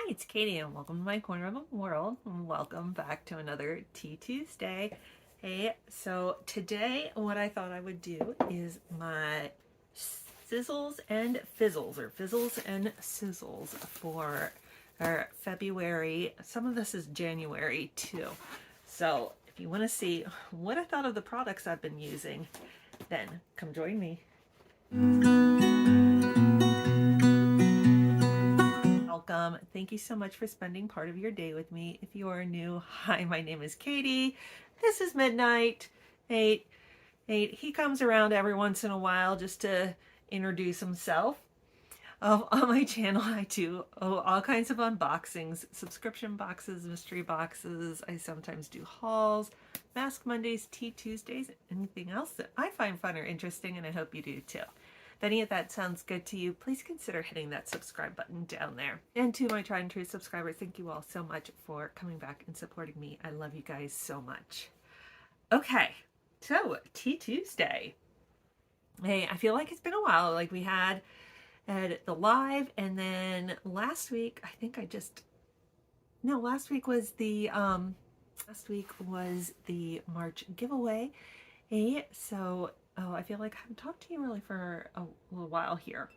Hi, it's Katie, and welcome to my corner of the world. And welcome back to another Tea Tuesday. Hey, so today what I thought I would do is my sizzles and fizzles, or fizzles and sizzles for our February. Some of this is January too. So if you want to see what I thought of the products I've been using, then come join me. Welcome. Thank you so much for spending part of your day with me. If you are new, hi, my name is Katie. This is Midnight. Nate, he comes around every once in a while just to introduce himself. On my channel, I do all kinds of unboxings, subscription boxes, mystery boxes. I sometimes do hauls, Mask Mondays, Tea Tuesdays, anything else that I find fun or interesting, and I hope you do too. If any of that sounds good to you, please consider hitting that subscribe button down there. And to my tried and true subscribers, thank you all so much for coming back and supporting me. I love you guys so much. Okay, so Tea Tuesday. Hey, I feel like it's been a while. Like we had the live, and then last week, I think last week was the March giveaway. Hey, so I feel like I haven't talked to you really for a little while here.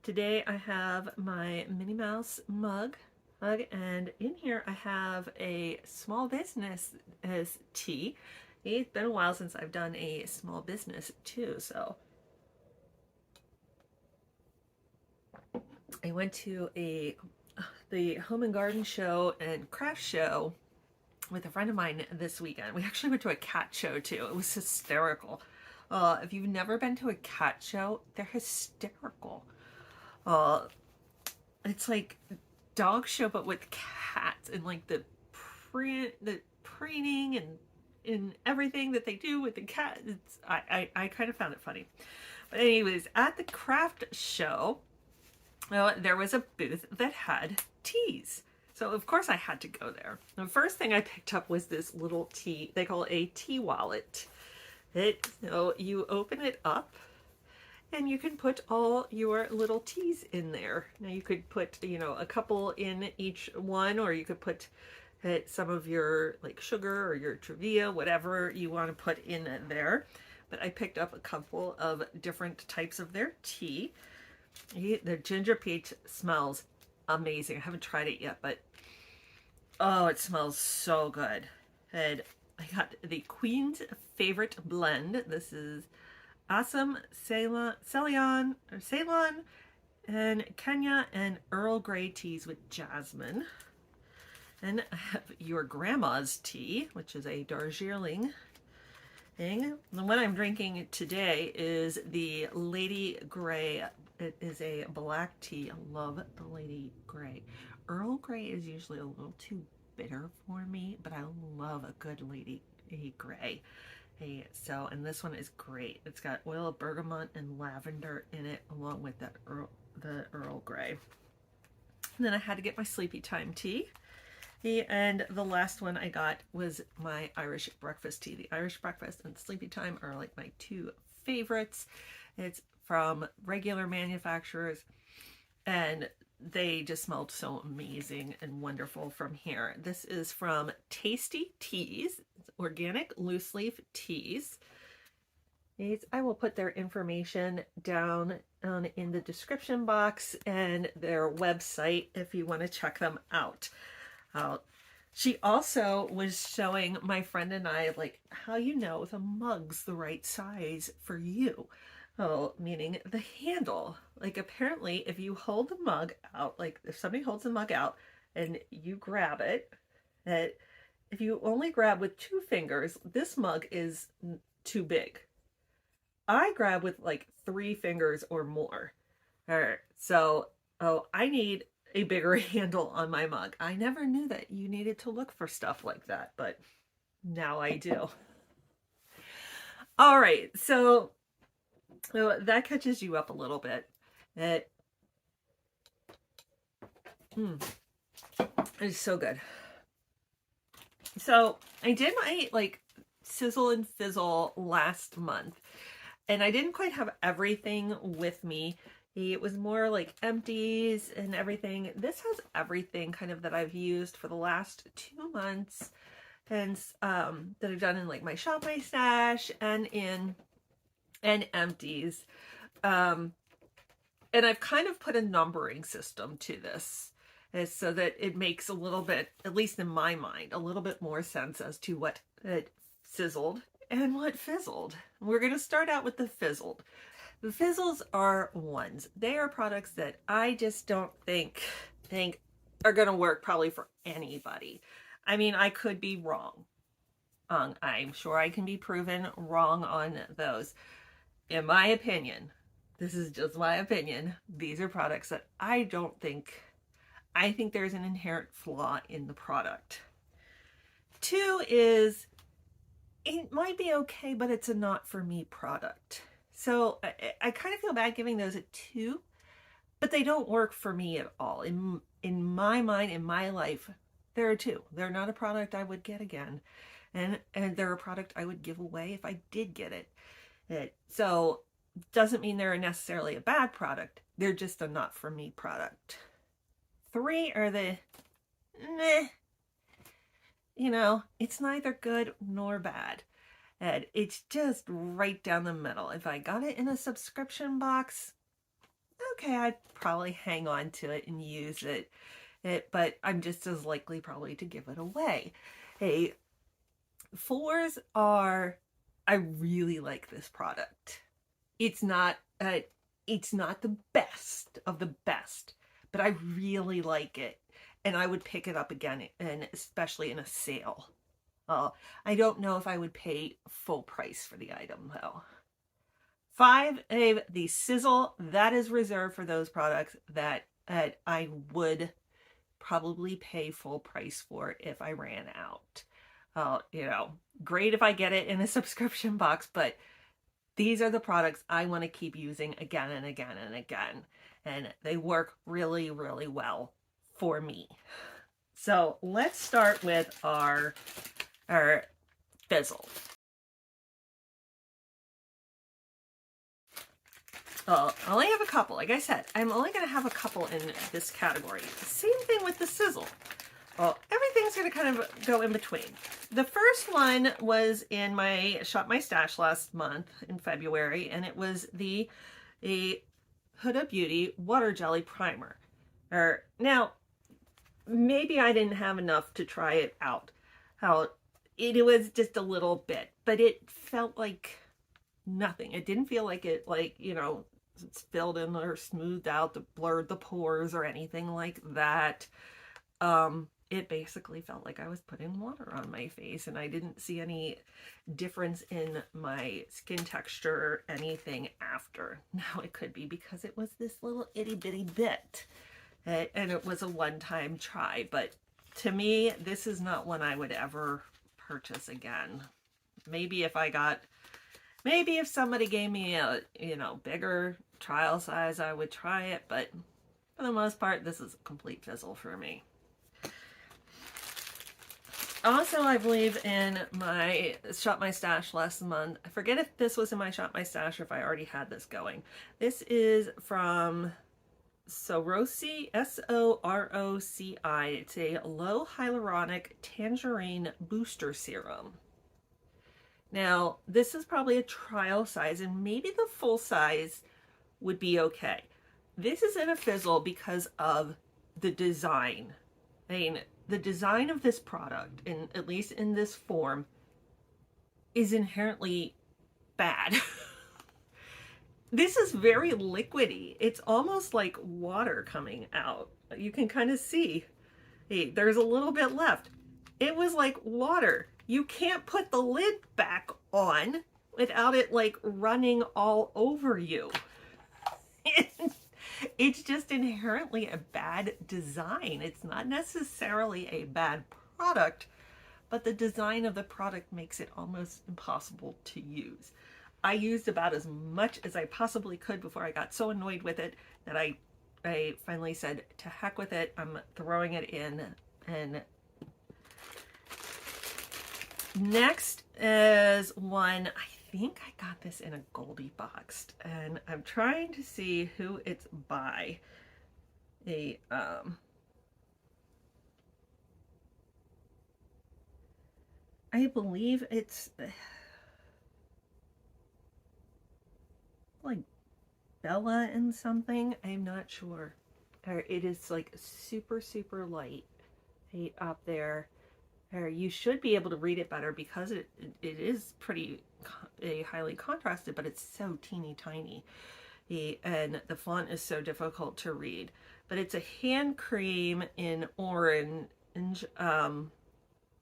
Today I have my Minnie Mouse mug, and in here I have a small business as tea. It's been a while since I've done a small business too, so I went to the home and garden show and craft show with a friend of mine this weekend. We actually went to a cat show too. It was hysterical. If you've never been to a cat show, they're hysterical. It's like dog show but with cats, and like the preening and everything that they do with the cat. I kind of found it funny. But anyways, at the craft show, there was a booth that had teas. So of course I had to go there. The first thing I picked up was this little tea, they call it a tea wallet. So you open it up and you can put all your little teas in there. Now you could put, a couple in each one, or you could put some of your like sugar or your Trevia, whatever you want to put in there. But I picked up a couple of different types of their tea. The ginger peach smells amazing. I haven't tried it yet, but oh, it smells so good. And I got the Queen's Favorite Blend. This is Awesome Ceylon, and Kenya and Earl Grey teas with jasmine. And I have Your Grandma's Tea, which is a Darjeeling thing. The one I'm drinking today is the Lady Grey. It is a black tea. I love the Lady Grey. Earl Grey is usually a little too bitter for me, but I love a good Lady Grey. Hey, so, and this one is great. It's got oil of bergamot and lavender in it, along with the Earl Grey. And then I had to get my sleepy time tea. And the last one I got was my Irish breakfast tea. The Irish breakfast and sleepy time are like my two favorites. It's from regular manufacturers, and they just smelled so amazing and wonderful from here. This is from Tasty Teas. It's organic loose leaf teas. I will put their information down in the description box and their website if you want to check them out. She also was showing my friend and I like how the mug's the right size for you. Oh, meaning the handle. Like apparently if you hold the mug out, like if somebody holds the mug out and you grab it, that if you only grab with 2 fingers, this mug is too big. I grab with like 3 fingers or more. All right, so I need a bigger handle on my mug. I never knew that you needed to look for stuff like that, but now I do. All right, so that catches you up a little bit. It's so good. So I did my like Sizzle and Fizzle last month, and I didn't quite have everything with me It was more like empties and everything. This has everything kind of that I've used for the last 2 months, and that I've done in like my Shop My Stash and empties. And I've kind of put a numbering system to this, so that it makes a little bit, at least in my mind, a little bit more sense as to what sizzled and what fizzled. We're going to start out with the fizzled. The fizzles are ones. They are products that I just don't think are going to work probably for anybody. I mean, I could be wrong. I'm sure I can be proven wrong on those. In my opinion, this is just my opinion, these are products that I think there's an inherent flaw in the product. 2 is, it might be okay, but it's a not for me product. So I kind of feel bad giving those a 2, but they don't work for me at all. In my mind, in my life, they're a 2. They're not a product I would get again. And they're a product I would give away if I did get it. So doesn't mean they're necessarily a bad product. They're just a not for me product. 3 are the meh. You know, it's neither good nor bad. And it's just right down the middle. If I got it in a subscription box, okay, I'd probably hang on to it and use it. But I'm just as likely probably to give it away. Hey, 4s are, I really like this product. It's not the best of the best, but I really like it, and I would pick it up again, and especially in a sale. I don't know if I would pay full price for the item though. 5, the Sizzle, that is reserved for those products that I would probably pay full price for if I ran out. You know, great if I get it in a subscription box, but these are the products I want to keep using again and again and again. And they work really, really well for me. So let's start with our Fizzle. I only have a couple. Like I said, I'm only going to have a couple in this category. Same thing with the Sizzle. Well, everything's going to kind of go in between. The first one was in my Shop My Stash last month in February, and it was a Huda Beauty Water Jelly Primer. Now, maybe I didn't have enough to try it out. It was just a little bit, but it felt like nothing. It didn't feel like it, it's filled in or smoothed out, blurred the pores or anything like that. It basically felt like I was putting water on my face, and I didn't see any difference in my skin texture or anything after. Now, it could be because it was this little itty bitty bit, and it was a one-time try, but to me, this is not one I would ever purchase again. Maybe if somebody gave me a, bigger trial size, I would try it, but for the most part, this is a complete fizzle for me. Also, I believe in my Shop My Stash last month. I forget if this was in my Shop My Stash or if I already had this going. This is from Soroci, S-O-R-O-C-I. It's a low hyaluronic tangerine booster serum. Now, this is probably a trial size, and maybe the full size would be okay. This is in a fizzle because of the design. I mean, the design of this product, at least in this form, is inherently bad. This is very liquidy. It's almost like water coming out. You can kind of see. Hey, there's a little bit left. It was like water. You can't put the lid back on without it running all over you. It's just inherently a bad design. It's not necessarily a bad product, but the design of the product makes it almost impossible to use. I used about as much as I possibly could before I got so annoyed with it that I finally said, to heck with it, I'm throwing it in. And next is one, I think I got this in a Goldie box, and I'm trying to see who it's by. I believe it's like Bella and something. I'm not sure. It is like super, super light up there. You should be able to read it better because it is pretty highly contrasted, but it's so teeny tiny. And the font is so difficult to read. But it's a hand cream in orange.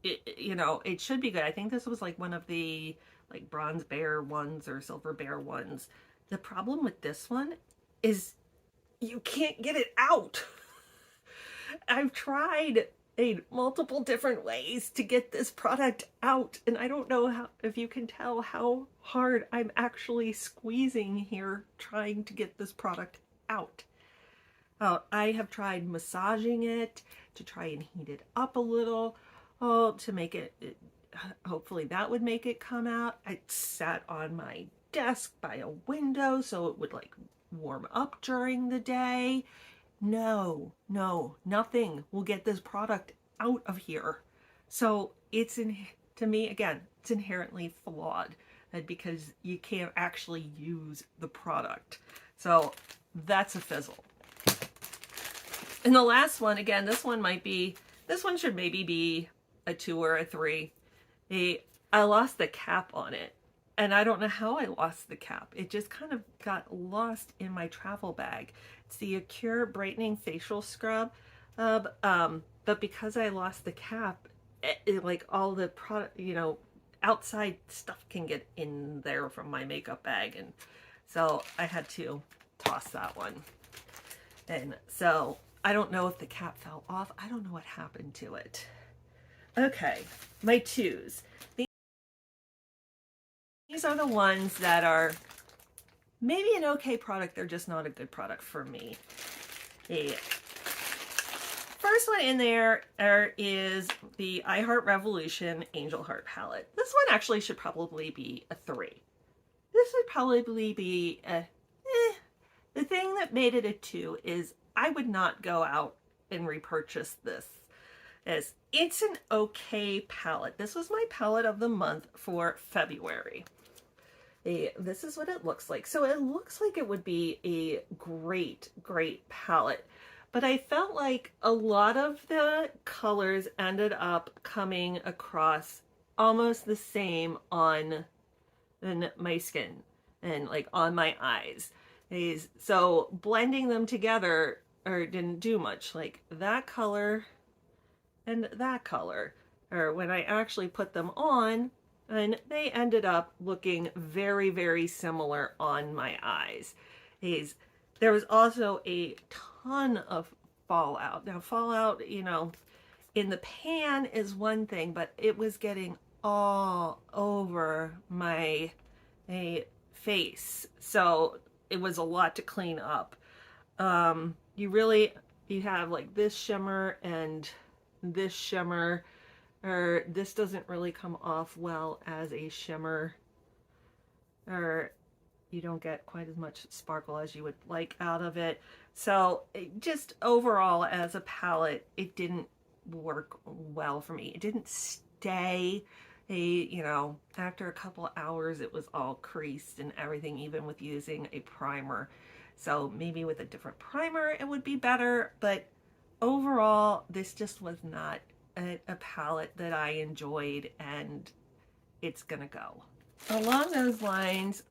It should be good. I think this was like one of the like bronze bear ones or silver bear ones. The problem with this one is you can't get it out. I've tried multiple different ways to get this product out, and I don't know if you can tell how hard I'm actually squeezing here trying to get this product out. I have tried massaging it to try and heat it up a little, to make it, hopefully that would make it come out. I sat on my desk by a window so it would like warm up during the day. No, nothing will get this product out of here. So to me, again, it's inherently flawed because you can't actually use the product. So that's a fizzle. And the last one, again, this one should maybe be a 2 or a 3. I lost the cap on it. And I don't know how I lost the cap. It just kind of got lost in my travel bag. It's the Allure Brightening Facial Scrub. But because I lost the cap, like all the product, outside stuff can get in there from my makeup bag. And so I had to toss that one. And so I don't know if the cap fell off. I don't know what happened to it. Okay, my 2s. These are the ones that are maybe an okay product. They're just not a good product for me. The first one in there is the I Heart Revolution Angel Heart palette. This one actually should probably be a 3. This would probably be a The thing that made it a 2 is I would not go out and repurchase this. It's an okay palette. This was my palette of the month for February. This is what it looks like. So it looks like it would be a great palette. But I felt like a lot of the colors ended up coming across almost the same on my skin and like on my eyes. So blending them together didn't do much. Like that color and that color, or when I actually put them on, and they ended up looking very, very similar on my eyes. There was also a ton of fallout. Now fallout, in the pan is one thing, but it was getting all over my face. So it was a lot to clean up. You have like this shimmer and this shimmer, or this doesn't really come off well as a shimmer, or you don't get quite as much sparkle as you would like out of it. So just overall as a palette, it didn't work well for me. It didn't stay. After a couple of hours, it was all creased and everything, even with using a primer. So maybe with a different primer, it would be better. But overall, this just was not a palette that I enjoyed, and it's gonna go. Along those lines,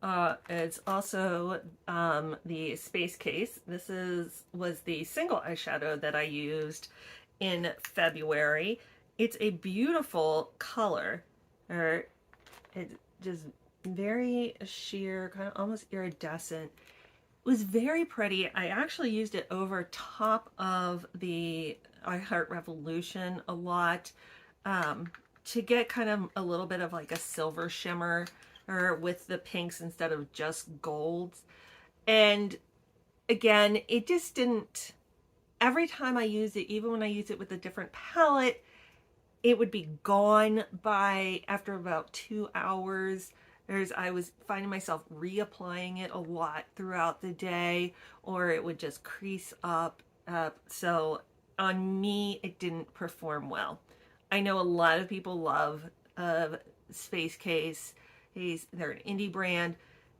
it's also the Space Case. This was the single eyeshadow that I used in February. It's a beautiful color. It's just very sheer, kind of almost iridescent. It was very pretty. I actually used it over top of the I Heart Revolution a lot, to get kind of a little bit of like a silver shimmer, or with the pinks instead of just golds. And again, it just didn't, every time I use it, even when I use it with a different palette, it would be gone after about 2 hours. I was finding myself reapplying it a lot throughout the day, or it would just crease up. So on me, it didn't perform well. I know a lot of people love Space Case. They're an indie brand,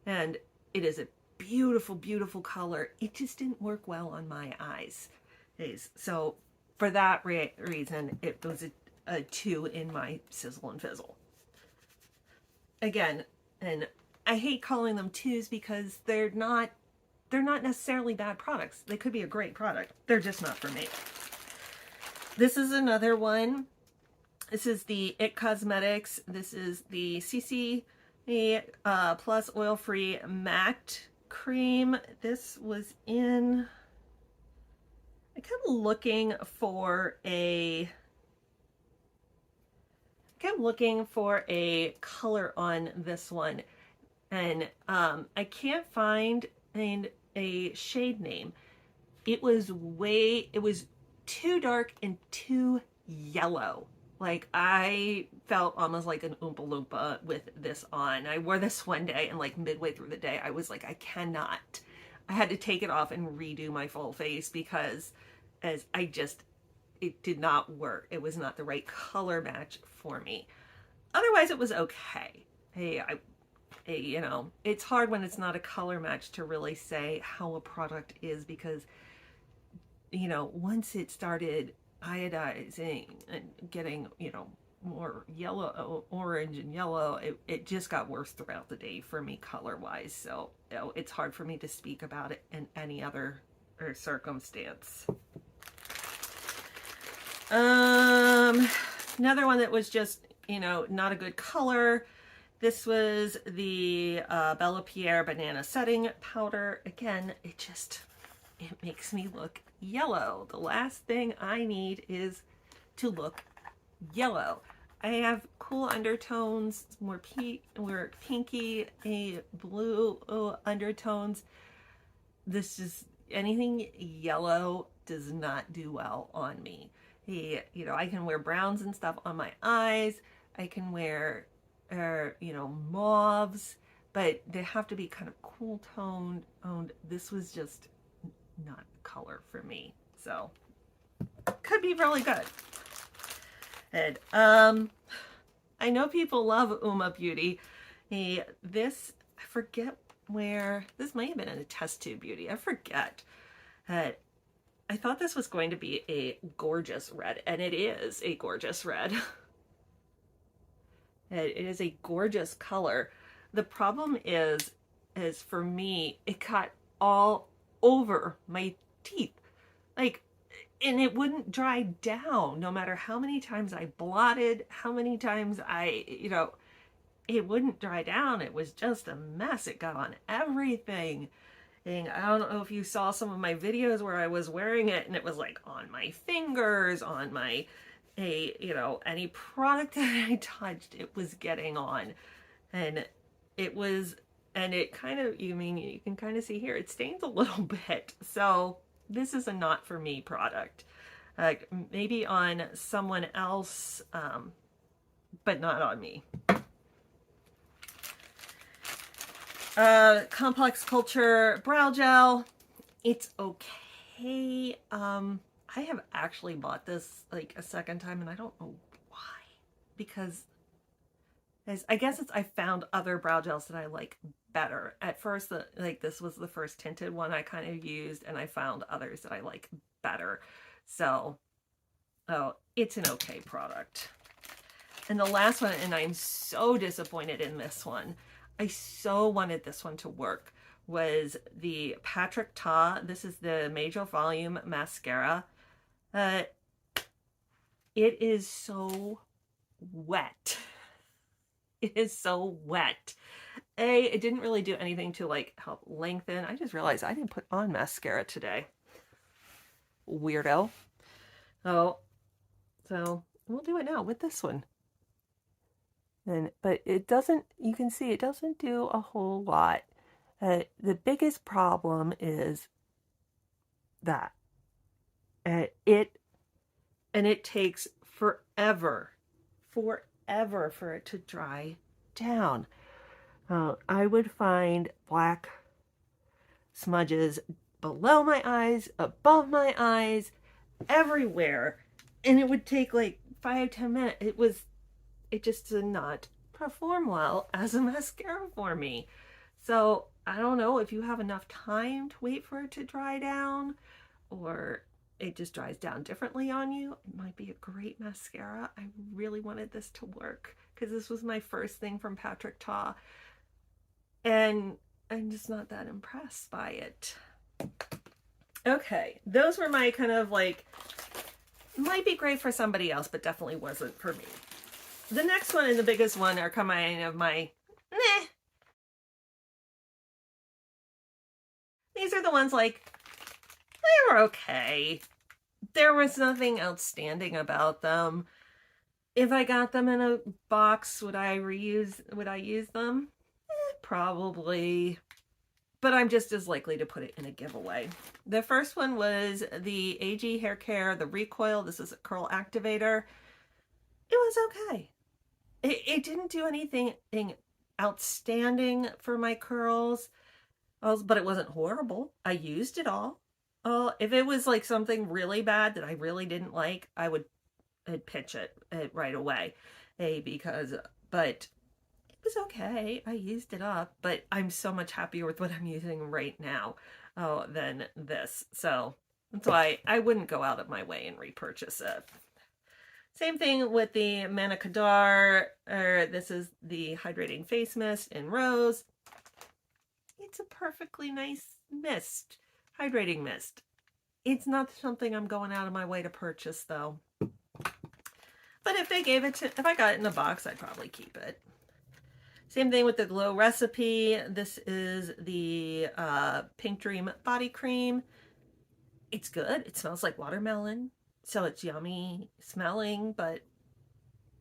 and it is a beautiful, beautiful color. It just didn't work well on my eyes. So for that reason, it was a 2 in my Sizzle and Fizzle. Again, and I hate calling them 2s because they're not necessarily bad products. They could be a great product. They're just not for me. This is another one. This is the IT Cosmetics. This is the CC Plus Oil-Free Matte Cream. This was in... I kept looking for a color on this one, and I can't find a shade name. It was too dark and too yellow. Like, I felt almost like an Oompa Loompa with this on. I wore this one day, and like midway through the day, I was like, I cannot. I had to take it off and redo my full face because it did not work. It was not the right color match for me. Otherwise, it was okay. You know, it's hard when it's not a color match to really say how a product is because, you know, once it started iodizing and getting, you know, more yellow, orange and yellow, it just got worse throughout the day for me color-wise. So, you know, it's hard for me to speak about it in any other circumstance. Another one that was just, you know, not a good color. This was the Bella Pierre Banana Setting Powder. Again, it makes me look yellow. The last thing I need is to look yellow. I have cool undertones, more pinky, blue undertones. Anything yellow does not do well on me. You know, I can wear browns and stuff on my eyes. I can wear, you know, mauves, but they have to be kind of cool toned. This was just not color for me. So, could be really good. And I know people love Uma Beauty. I forget where, this might have been in a test tube beauty. I forget. I thought this was going to be a gorgeous red, and it is a gorgeous red. It is a gorgeous color. The problem is for me, it got all over my teeth. Like, and it wouldn't dry down no matter how many times I blotted, how many times you know, it wouldn't dry down. It was just a mess. It got on everything. And I don't know if you saw some of my videos where I was wearing it and it was like on my fingers, on my, you know, any product that I touched, it was getting on. And it kind of, you can kind of see here, it stains a little bit. So this is a not for me product. Maybe on someone else, but not on me. Complex Culture Brow Gel. It's okay. I have actually bought this like a second time and I don't know why. Because I guess I found other brow gels that I like better. At first, this was the first tinted one I kind of used, and I found others that I like better. So, it's an okay product. And the last one, and I'm so disappointed in this one, I so wanted this one to work, was the Patrick Ta. This is the Major Volume Mascara. It is so wet. It is so wet. It didn't really do anything to like help lengthen. I just realized I didn't put on mascara today. Weirdo. Oh, so we'll do it now with this one. But it doesn't, you can see it doesn't do a whole lot. The biggest problem is that it takes forever for it to dry down. I would find black smudges below my eyes, above my eyes, everywhere. And it would take like 5-10 minutes. It just did not perform well as a mascara for me. So I don't know if you have enough time to wait for it to dry down, or it just dries down differently on you. It might be a great mascara. I really wanted this to work because this was my first thing from Patrick Ta, and I'm just not that impressed by it. Okay, those were my kind of like, might be great for somebody else, but definitely wasn't for me. The next one and the biggest one are coming of my meh. These are the ones like, they were okay. There was nothing outstanding about them. If I got them in a box, would I use them? Probably. But I'm just as likely to put it in a giveaway. The first one was the AG Hair Care, the Recoil. This is a curl activator. It was okay. It didn't do anything outstanding for my curls, but it wasn't horrible. I used it all. If it was like something really bad that I really didn't like, I'd pitch it right away. But it was okay. I used it up, but I'm so much happier with what I'm using right now than this. So that's why I wouldn't go out of my way and repurchase it. Same thing with the Manicadar, this is the Hydrating Face Mist in Rose. It's a perfectly nice mist, hydrating mist. It's not something I'm going out of my way to purchase though. But if I got it in a box, I'd probably keep it. Same thing with the Glow Recipe. This is the Pink Dream Body Cream. It's good. It smells like watermelon. So it's yummy smelling, but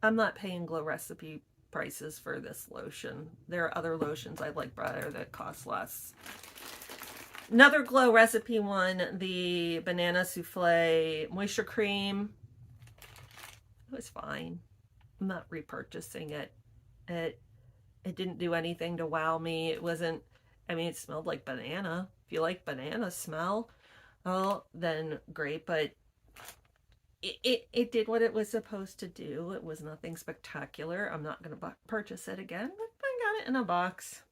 I'm not paying Glow Recipe prices for this lotion. There are other lotions I like better that cost less. Another Glow Recipe one, the Banana Souffle Moisture Cream. It was fine. I'm not repurchasing it. It didn't do anything to wow me. It wasn't, I mean, it smelled like banana. If you like banana smell, oh, then great, but it did what it was supposed to do. It was nothing spectacular. I'm not going to purchase it again, but I got it in a box.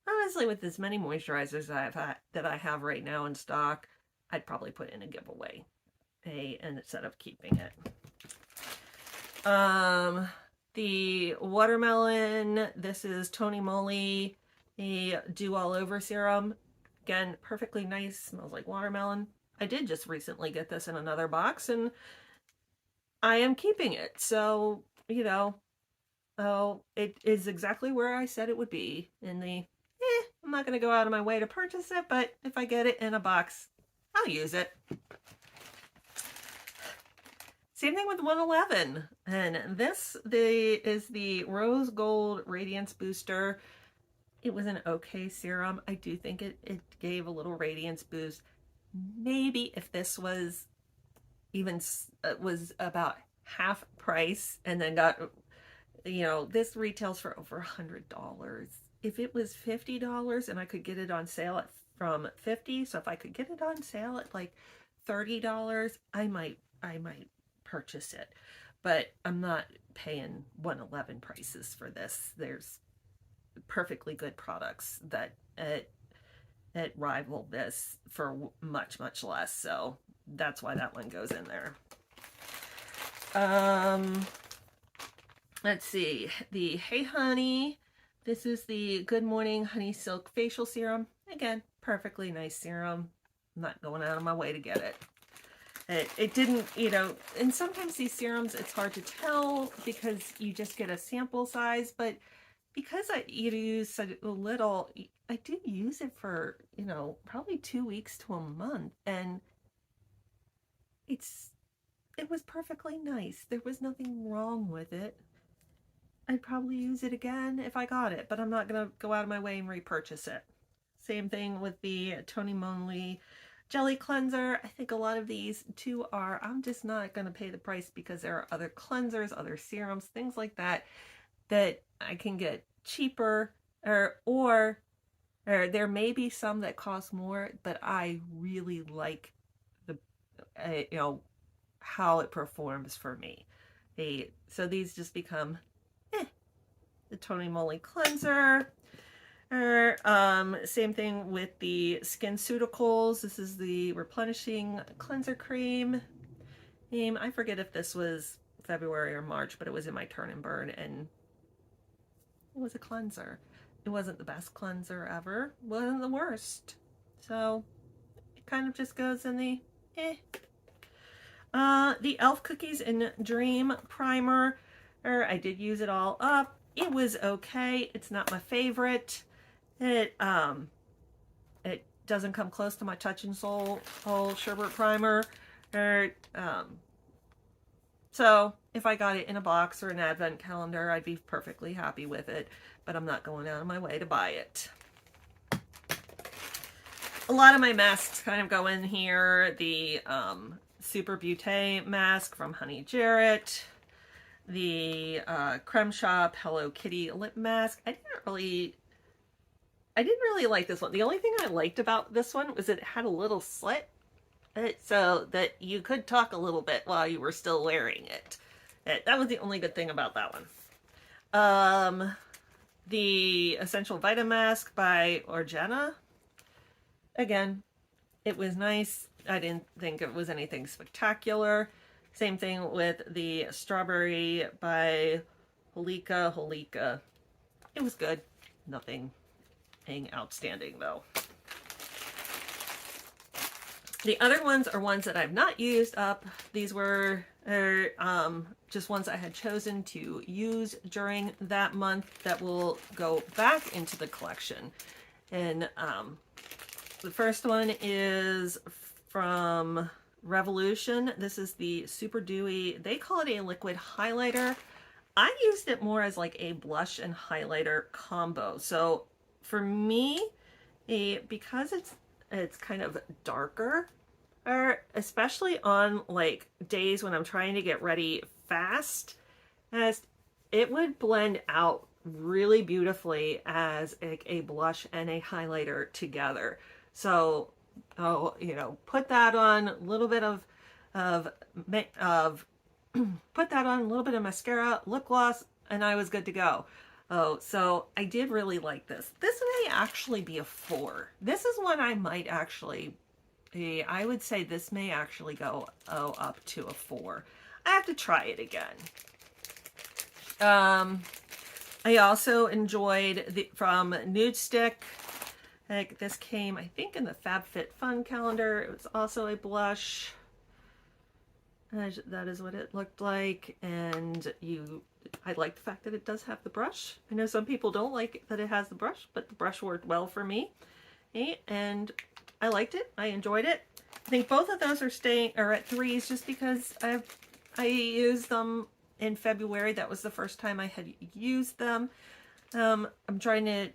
Honestly, with as many moisturizers that I have right now in stock, I'd probably put in a giveaway instead of keeping it. The watermelon, this is Tony Moly, a Dew All Over serum. Again, perfectly nice, smells like watermelon. I did just recently get this in another box and I am keeping it. So, you know, it is exactly where I said it would be in the, I'm not going to go out of my way to purchase it, but if I get it in a box, I'll use it. Same thing with 111. And this is the Rose Gold Radiance Booster. It was an okay serum. I do think it gave a little radiance boost. Maybe if this was even was about half price and then got, you know, this retails for over $100. If it was $50 and I could get it on sale from $50, so if I could get it on sale at like $30, I might purchase it. But I'm not paying 111 prices for this. There's perfectly good products that rival this for much less, so that's why that one goes in there. Let's see, the Hey Honey, this is the Good Morning Honey Silk Facial Serum. Again, perfectly nice serum. I'm not going out of my way to get it. It didn't, you know, and sometimes these serums, it's hard to tell because you just get a sample size, but because I use such a little, I did use it for, you know, probably 2 weeks to a month, and it was perfectly nice. There was nothing wrong with it. I'd probably use it again if I got it, but I'm not going to go out of my way and repurchase it. Same thing with the Tony Moly Jelly Cleanser. I think a lot of these too are, I'm just not going to pay the price because there are other cleansers, other serums, things like that, that I can get cheaper, or there may be some that cost more, but I really like the how it performs for me. So these just become the Tony Moly cleanser. Same thing with the SkinCeuticals. This is the replenishing cleanser cream. I forget if this was February or March, but it was in my turn and burn, and it was a cleanser. It wasn't the best cleanser ever. It wasn't the worst. So it kind of just goes in the eh. The e.l.f. Cookies and Dream Primer. I did use it all up. It was okay. It's not my favorite. It doesn't come close to my Touch and Soul Sherbet Primer. So if I got it in a box or an advent calendar, I'd be perfectly happy with it, but I'm not going out of my way to buy it. A lot of my masks kind of go in here. The Super Beauté mask from Honey Jarrett. The Creme Shop Hello Kitty lip mask. I didn't really like this one. The only thing I liked about this one was it had a little slit so that you could talk a little bit while you were still wearing it. That was the only good thing about that one. The Essential Vita Mask by Organa. Again, it was nice. I didn't think it was anything spectacular. Same thing with the Strawberry by Holika. It was good. Nothing outstanding though. The other ones are ones that I've not used up. These were just ones I had chosen to use during that month that will go back into the collection. And the first one is from Revolution. This is the Super Dewy. They call it a liquid highlighter. I used it more as like a blush and highlighter combo. So for me, because it's kind of darker, or especially on like days when I'm trying to get ready fast, as it would blend out really beautifully as a blush and a highlighter together. So put that on a little bit of put that on a little bit of mascara, lip gloss, and I was good to go. Oh, so I did really like this. This may actually be a 4. This is one I might actually be, I would say this may actually go up to a 4. I have to try it again. I also enjoyed from Nude Stick. Like this came, I think, in the FabFitFun calendar. It was also a blush. That is what it looked like, and I like the fact that it does have the brush. I know some people don't like that it has the brush, but the brush worked well for me, and I liked it. I enjoyed it. I think both of those are at 3s just because I used them in February. That was the first time I had used them. I'm trying to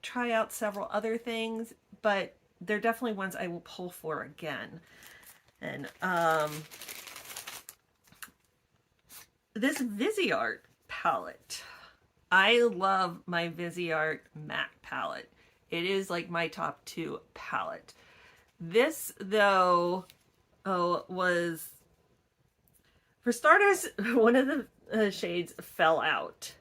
try out several other things, but they're definitely ones I will pull for again. And this Viseart palette. I love my Viseart matte palette. It is like my top 2 palette. This, though, was, for starters, one of the shades fell out.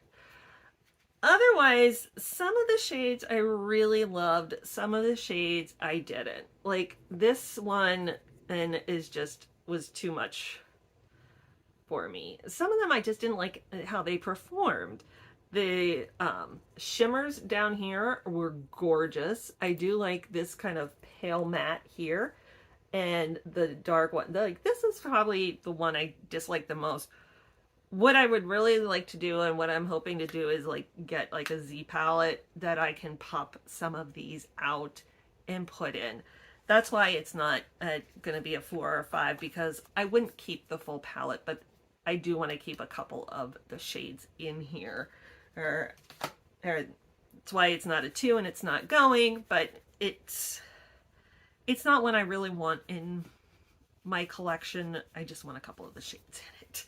Otherwise, some of the shades I really loved. Some of the shades I didn't. Like this one, and was too much for me. Some of them I just didn't like how they performed. The shimmers down here were gorgeous. I do like this kind of pale matte here, and the dark one. This is probably the one I dislike the most. What I would really like to do, and what I'm hoping to do, is get a Z palette that I can pop some of these out and put in. That's why it's not going to be a 4 or 5, because I wouldn't keep the full palette, but I do want to keep a couple of the shades in here. That's why it's not a 2 and it's not going, but it's not one I really want in my collection. I just want a couple of the shades in it.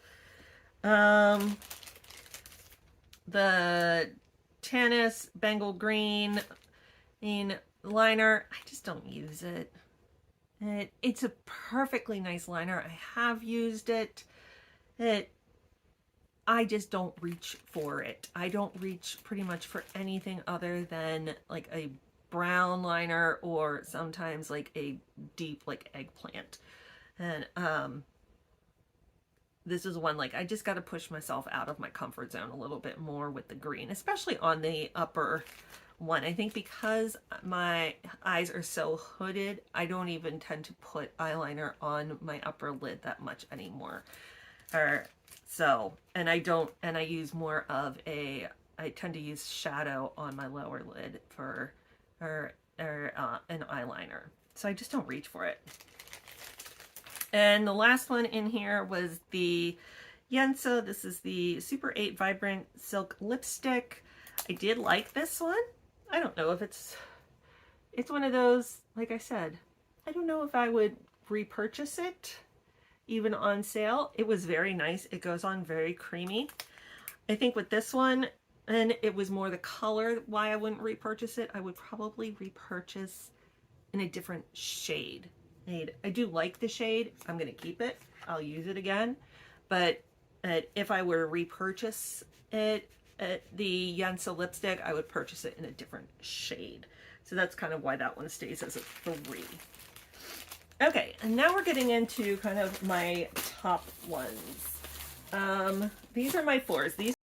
The Tannis Bengal Green liner. I just don't use it. It's a perfectly nice liner. I have used it. I just don't reach for it. I don't reach pretty much for anything other than like a brown liner or sometimes like a deep like eggplant. And this is one like I just got to push myself out of my comfort zone a little bit more with the green, especially on the upper one. I think because my eyes are so hooded, I don't even tend to put eyeliner on my upper lid that much anymore. And I use more of I tend to use shadow on my lower lid for an eyeliner. So I just don't reach for it. And the last one in here was the Yensa. This is the Super 8 Vibrant Silk Lipstick. I did like this one. I don't know if it's one of those, like I said, I don't know if I would repurchase it even on sale. It was very nice. It goes on very creamy. I think with this one, and it was more the color why I wouldn't repurchase it. I would probably repurchase in a different shade. I do like the shade. I'm going to keep it. I'll use it again. But if I were to repurchase it, the Yensa lipstick, I would purchase it in a different shade. So that's kind of why that one stays as a 3. Okay, and now we're getting into kind of my top ones. These are my 4s. These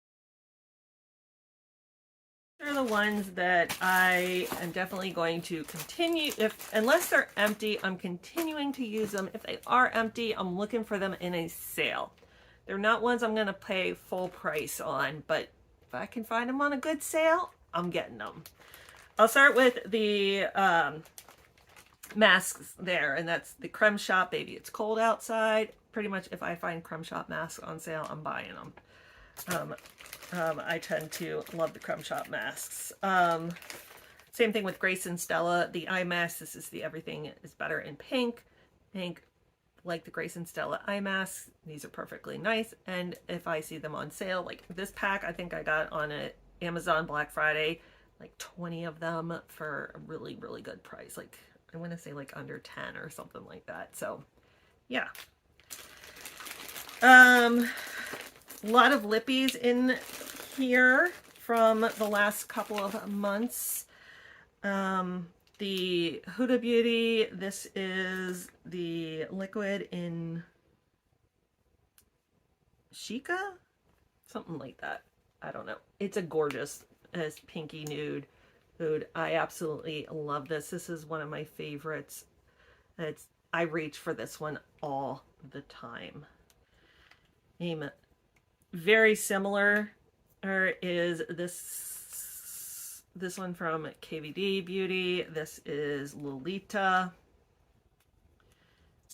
are the ones that I am definitely going to continue. Unless they're empty, I'm continuing to use them. If they are empty, I'm looking for them in a sale. They're not ones I'm going to pay full price on, but if I can find them on a good sale, I'm getting them. I'll start with the masks there, and that's the Creme Shop Baby It's Cold Outside. Pretty much if I find Creme Shop masks on sale, I'm buying them. I tend to love the Creme Shop masks. Same thing with Grace and Stella, the eye mask. This is the Everything is Better in pink. Like the Grace and Stella eye masks. These are perfectly nice. And if I see them on sale, like this pack, I think I got on Amazon Black Friday, like 20 of them for a really, really good price. Like I want to say like under 10 or something like that. So yeah. A lot of lippies in here from the last couple of months. The Huda Beauty, this is the liquid in Chica? Something like that. I don't know. It's a gorgeous pinky nude. I absolutely love this. This is one of my favorites. I reach for this one all the time. Very similar is this one from KVD Beauty. This is Lolita.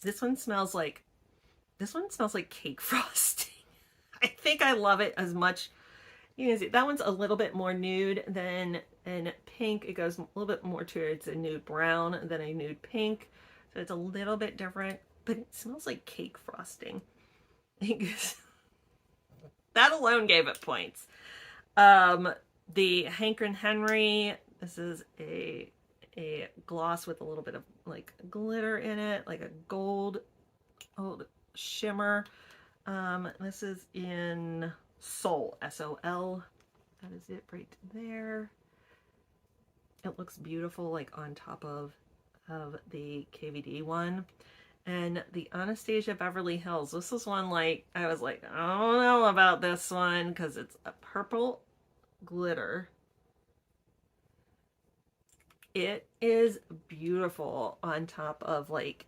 This one smells like cake frosting. I think I love it as much. You can see that one's a little bit more nude than in pink. It goes a little bit more towards a nude brown than a nude pink. So it's a little bit different, but it smells like cake frosting. That alone gave it points. The Hank and Henry, this is a gloss with a little bit of like glitter in it, like a gold shimmer. This is in Sol, S-O-L. That is it right there. It looks beautiful like on top of the KVD one. And the Anastasia Beverly Hills, this is one like, I was like, I don't know about this one because it's a purple glitter. It is beautiful on top of like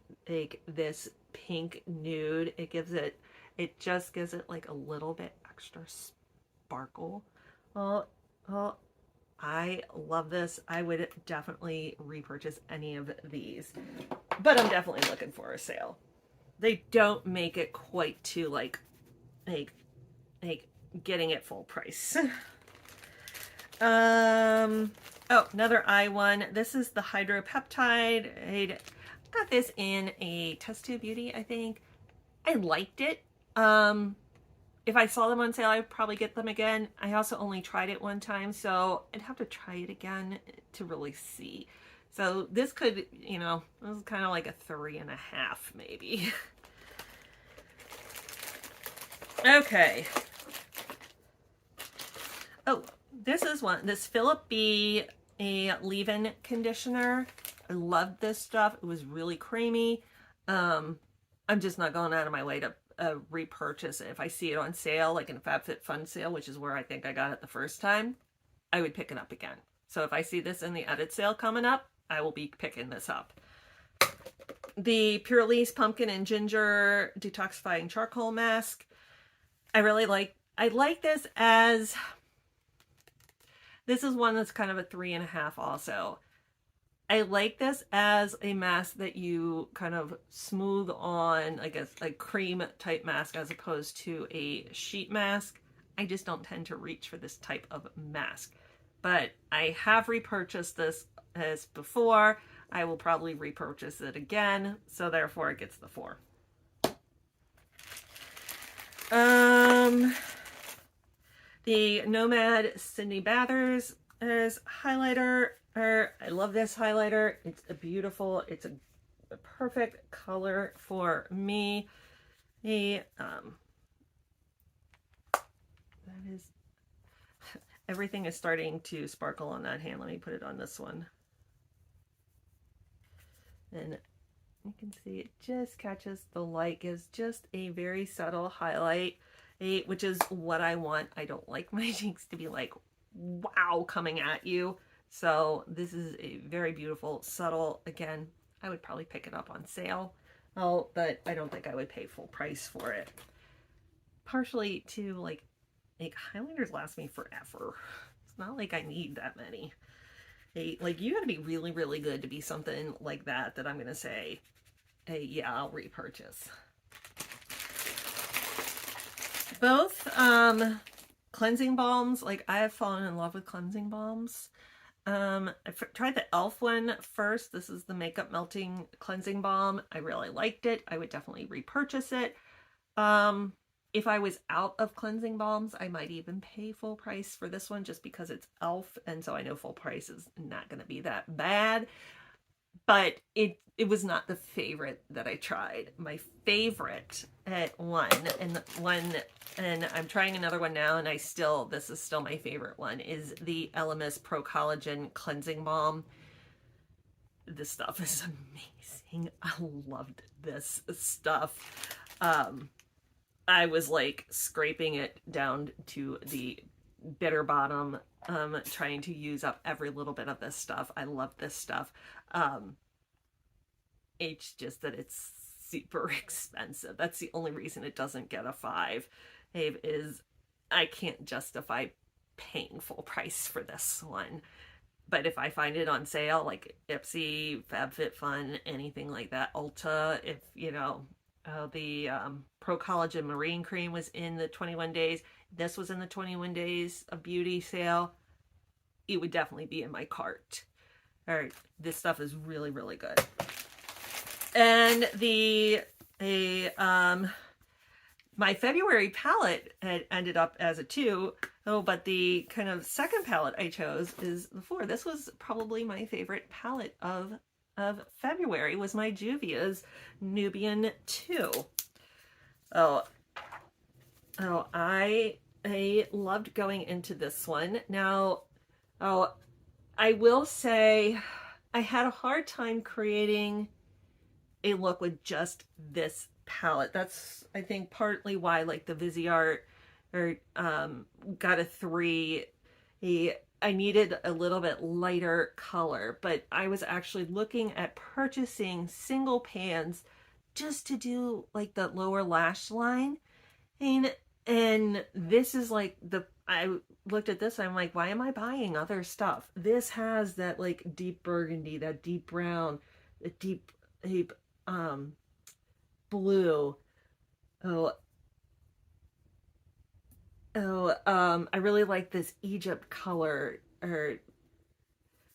this pink nude. It just gives it like a little bit extra sparkle. Oh, I love this. I would definitely repurchase any of these, but I'm definitely looking for a sale. They don't make it quite to like getting it full price. Oh, another eye one. This is the Hydropeptide. I got this in a Test Tube Beauty, I think. I liked it. if I saw them on sale, I'd probably get them again. I also only tried it one time, so I'd have to try it again to really see. So this could, you know, this is kind of like a 3.5 maybe. Okay. Oh, this is one. This Philip B. a leave-in conditioner. I loved this stuff. It was really creamy. I'm just not going out of my way to repurchase it. If I see it on sale, like in a FabFitFun sale, which is where I think I got it the first time, I would pick it up again. So if I see this in the edit sale coming up, I will be picking this up. The Pure Lease Pumpkin and Ginger Detoxifying Charcoal Mask. I like this as, this is one that's kind of a 3.5 also. I like this as a mask that you kind of smooth on, like a cream type mask as opposed to a sheet mask. I just don't tend to reach for this type of mask. But I have repurchased this as before. I will probably repurchase it again, so therefore it gets the 4. The Nomad Sydney Bathers highlighter. I love this highlighter. It's a beautiful, it's a perfect color for me. That is, everything is starting to sparkle on that hand. Let me put it on this one. And you can see it just catches the light, gives just a very subtle highlight, which is what I want. I don't like my cheeks to be like, wow, coming at you. So this is a very beautiful, subtle. Again, I would probably pick it up on sale. Oh, but I don't think I would pay full price for it. Partially to like highlighters last me forever. It's not like I need that many. Like you gotta be really, really good to be something like that I'm gonna say, hey, yeah, I'll repurchase. Both cleansing balms, like I have fallen in love with cleansing balms. I tried the e.l.f. one first. This is the makeup melting cleansing balm. I really liked it. I would definitely repurchase it. If I was out of cleansing balms, I might even pay full price for this one just because it's e.l.f. and so I know full price is not going to be that bad. But it was not the favorite that I tried. My favorite and I'm trying another one now, and this is still my favorite one, is the Elemis Pro Collagen Cleansing Balm. This stuff is amazing. I loved this stuff. I was like scraping it down to the bitter bottom, trying to use up every little bit of this stuff. I love this stuff. It's just that it's super expensive. That's the only reason it doesn't get a 5. Is I can't justify paying full price for this one. But if I find it on sale, like Ipsy, FabFitFun, anything like that, Ulta, if you know, the Pro Collagen Marine Cream was in the 21 days. This was in the 21 days of beauty sale. It would definitely be in my cart. All right, this stuff is really, really good. And my February palette had ended up as a 2. Oh, but the kind of second palette I chose is the 4. This was probably my favorite palette of February, was my Juvia's Nubian 2. I loved going into this one. Now, I will say I had a hard time creating a look with just this palette. That's, I think, partly why like the Viseart got a 3. I needed a little bit lighter color, but I was actually looking at purchasing single pans just to do like the lower lash line. And this is like I looked at this, I'm like, why am I buying other stuff? This has that like deep burgundy, that deep brown, the deep blue. I really like this Egypt color, or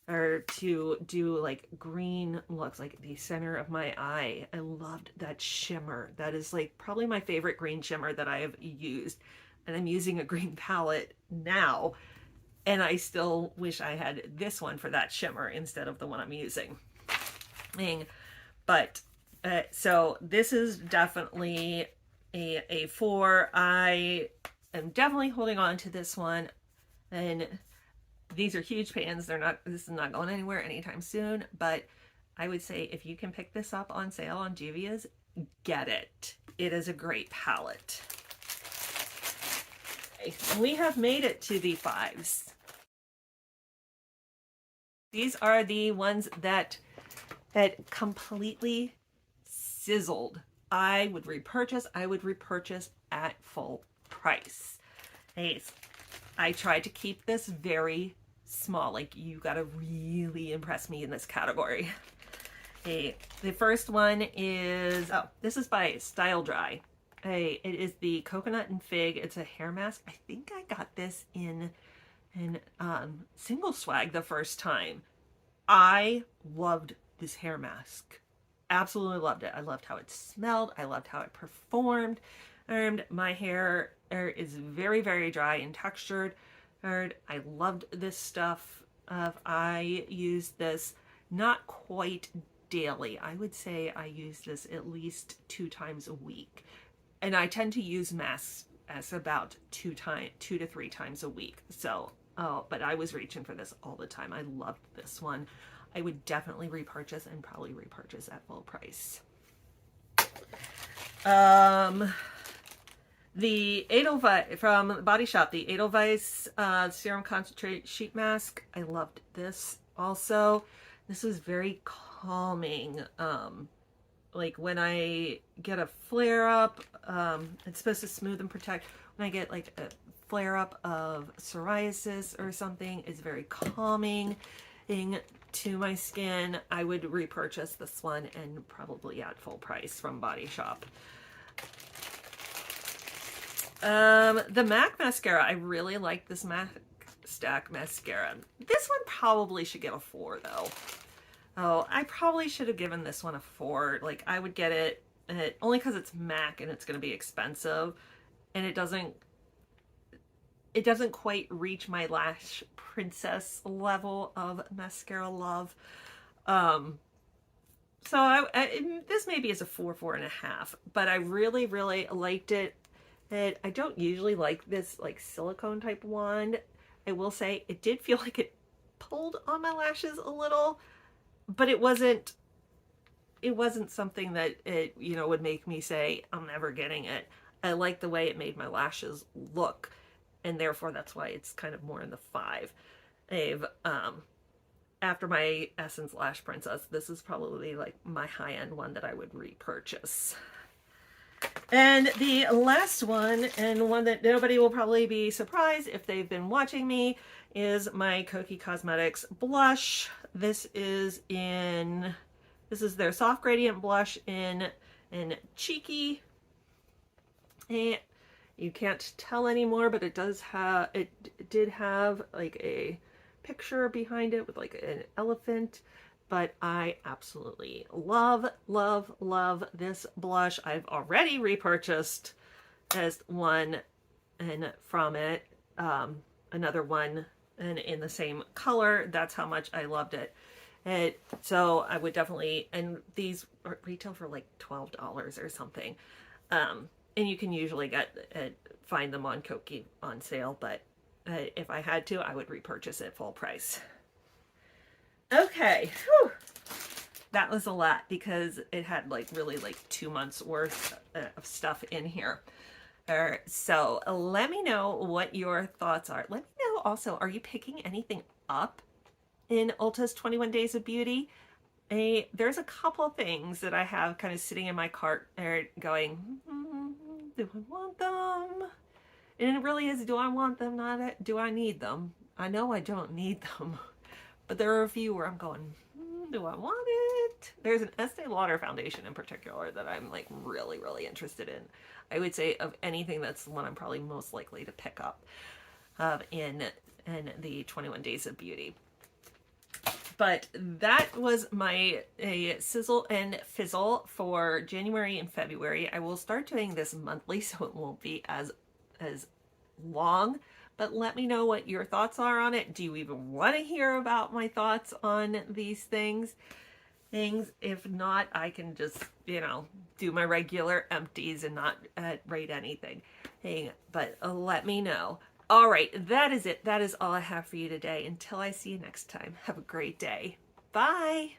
or to do like green looks, like the center of my eye. I loved that shimmer. That is like probably my favorite green shimmer that I have used. And I'm using a green palette now, and I still wish I had this one for that shimmer instead of the one I'm using. But so this is definitely a 4. I am definitely holding on to this one, and these are huge pans. This is not going anywhere anytime soon, but I would say if you can pick this up on sale on Juvia's, get it. It is a great palette. Okay, we have made it to the 5s. These are the ones that completely sizzled. I would repurchase at full price. Hey, I tried to keep this very small. Like, you gotta really impress me in this category. Hey, the first one is, oh, this is by Style Dry. Hey, it is the coconut and fig. It's a hair mask. I think I got this in single swag the first time. I loved this hair mask. Absolutely loved it. I loved how it smelled. I loved how it performed. And my hair is very, very dry and textured. And I loved this stuff. I use this not quite daily. I would say I use this at least 2 times a week. And I tend to use masks as about 2 to 3 times a week. So, but I was reaching for this all the time. I loved this one. I would definitely repurchase, and probably repurchase at full price. The Edelweiss from Body Shop, the Edelweiss Serum Concentrate Sheet Mask. I loved this also. This was very calming. Like when I get a flare up, it's supposed to smooth and protect. When I get like a flare up of psoriasis or something, it's very calming to my skin. I would repurchase this one, and probably at full price from Body Shop. The MAC mascara. I really like this MAC Stack mascara. This one probably should get a 4 though. Oh, I probably should have given this one a 4. Like, I would get it only because it's MAC and it's going to be expensive, and it doesn't quite reach my Lash Princess level of mascara love. So this maybe is a 4, 4.5, but I really, really liked it. I don't usually like this like silicone type wand. I will say it did feel like it pulled on my lashes a little, but it wasn't something that it, would make me say I'm never getting it. I like the way it made my lashes look, and therefore that's why it's kind of more in the 5. After my Essence Lash Princess, this is probably like my high-end one that I would repurchase. And the last one, and one that nobody will probably be surprised if they've been watching me, is my Kokie Cosmetics blush. This is their soft gradient blush in Cheeky. And you can't tell anymore, but it did have like a picture behind it with like an elephant. But I absolutely love, love, love this blush. I've already repurchased as one, and from it, another one, and in the same color. That's how much I loved it. So I would definitely, and these retail for like $12 or something. And you can usually find them on Kokie on sale, but if I had to, I would repurchase it full price. Okay, whew. That was a lot because it had like really like 2 months worth of stuff in here. So let me know what your thoughts are. Let me know also, are you picking anything up in Ulta's 21 Days of Beauty? There's a couple things that I have kind of sitting in my cart going, do I want them? And it really is, do I want them? Not do I need them? I know I don't need them. But there are a few where I'm going, do I want it? There's an Estee Lauder foundation in particular that I'm like really, really interested in. I would say of anything, that's the one I'm probably most likely to pick up in the 21 Days of Beauty. But that was my Sizzle and Fizzle for January and February. I will start doing this monthly, so it won't be as long. But let me know what your thoughts are on it. Do you even want to hear about my thoughts on these things? If not, I can just, do my regular empties and not rate anything. But let me know. All right, that is it. That is all I have for you today. Until I see you next time, have a great day. Bye.